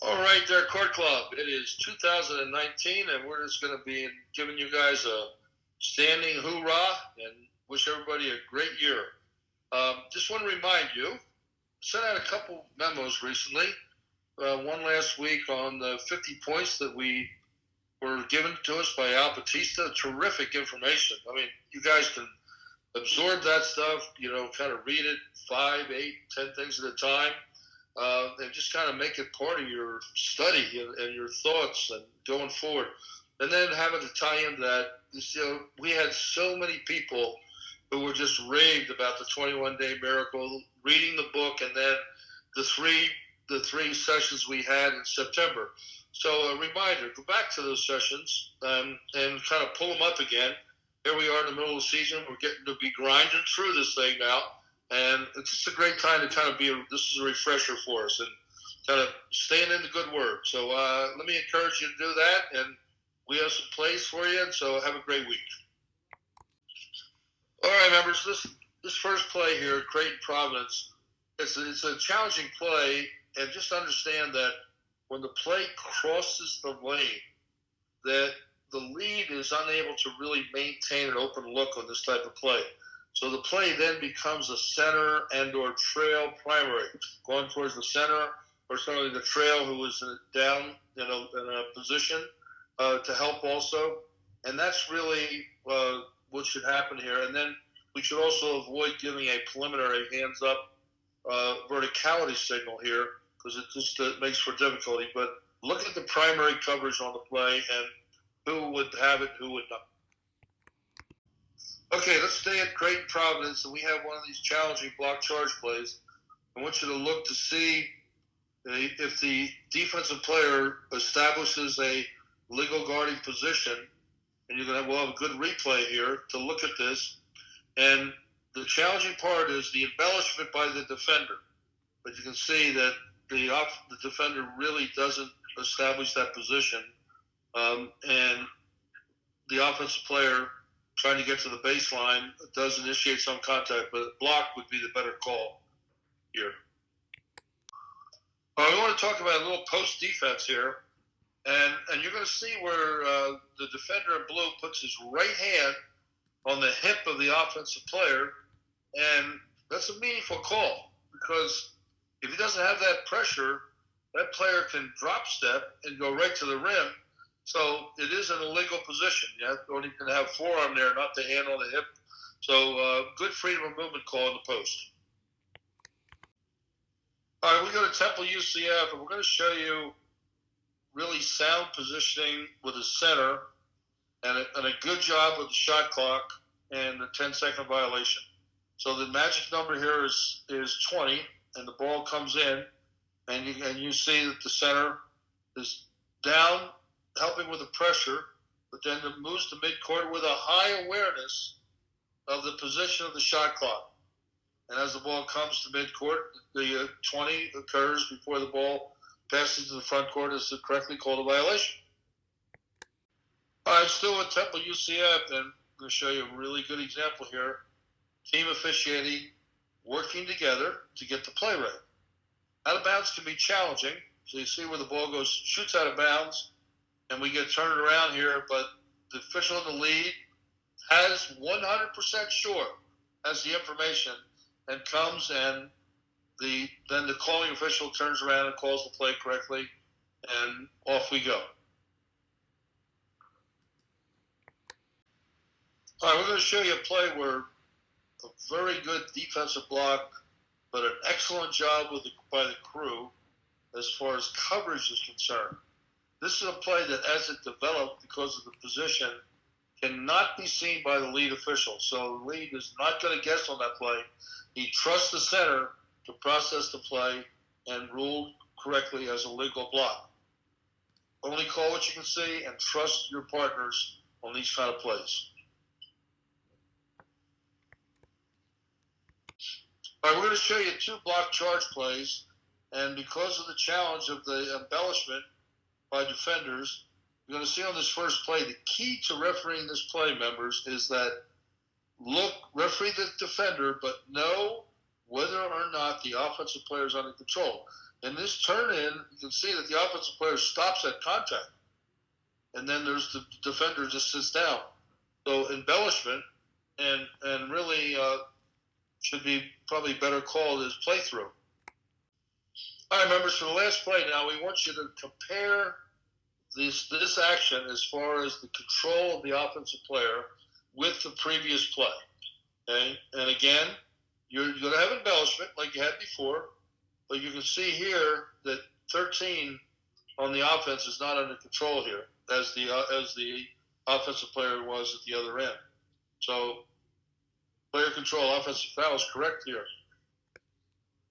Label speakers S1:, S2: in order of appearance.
S1: All right, there, Court Club. It is 2019, and we're just going to be giving you guys a standing hoorah and wish everybody a great year. Just want to remind you, sent out a couple memos recently. One last week on the 50 points that we were given to us by Al Batista. Terrific information. I mean, you guys can absorb that stuff, kind of read it 5, 8, 10 things at a time. And just kind of make it part of your study and your thoughts and going forward. And then having to tie into that, we had so many people who were just raved about the 21-day miracle, reading the book, and then the three sessions we had in September. So a reminder, go back to those sessions and kind of pull them up again. Here we are in the middle of the season. We're getting to be grinding through this thing now. And it's just a great time to kind of this is a refresher for us and kind of staying in the good word. So let me encourage you to do that, and we have some plays for you, and so have a great week. All right, members, this first play here, Creighton Providence, it's a challenging play, and just understand that when the play crosses the lane, that the lead is unable to really maintain an open look on this type of play. So the play then becomes a center and or trail primary, going towards the center or certainly the trail who is down in a position to help also. And that's really what should happen here. And then we should also avoid giving a preliminary hands-up verticality signal here because it just makes for difficulty. But look at the primary coverage on the play and who would have it, who would not. Okay, let's stay at Creighton Providence, and we have one of these challenging block charge plays. I want you to look to see if the defensive player establishes a legal guarding position, and we'll have a good replay here to look at this. And the challenging part is the embellishment by the defender. But you can see that the defender really doesn't establish that position, and the offensive player trying to get to the baseline does initiate some contact, but block would be the better call here. We want to talk about a little post defense here, and you're going to see where the defender in blue puts his right hand on the hip of the offensive player, and that's a meaningful call because if he doesn't have that pressure, that player can drop step and go right to the rim. So it is an illegal position. You only can have forearm there, not the hand on the hip. So good freedom of movement call in the post. All right, we go to Temple UCF, and we're going to show you really sound positioning with the center and a good job with the shot clock and the 10-second violation. So the magic number here is 20, and the ball comes in, and you see that the center is down, helping with the pressure, but then it moves to midcourt with a high awareness of the position of the shot clock. And as the ball comes to midcourt, the 20 occurs before the ball passes to the front court is correctly called a violation. All right, still with Temple UCF, and I'm going to show you a really good example here. Team officiating, working together to get the play right. Out of bounds can be challenging. So you see where the ball shoots out of bounds, and we get turned around here, but the official in the lead has 100% sure, has the information, and comes and then the calling official turns around and calls the play correctly, and off we go. All right, we're going to show you a play where a very good defensive block, but an excellent job by the crew as far as coverage is concerned. This is a play that, as it developed because of the position, cannot be seen by the lead official. So the lead is not going to guess on that play. He trusts the center to process the play and rule correctly as a legal block. Only call what you can see and trust your partners on these kind of plays. All right, we're going to show you 2 block charge plays, and because of the challenge of the embellishment by defenders, you're going to see on this first play, the key to refereeing this play, members, is that referee the defender, but know whether or not the offensive player is under control. In this turn-in, you can see that the offensive player stops at contact, and then there's the defender just sits down. So embellishment and really should be probably better called as playthrough. All right, members, for the last play now, we want you to compare this action as far as the control of the offensive player with the previous play. Okay? And again, you're going to have embellishment like you had before, but you can see here that 13 on the offense is not under control here, as the offensive player was at the other end. So player control, offensive foul is correct here.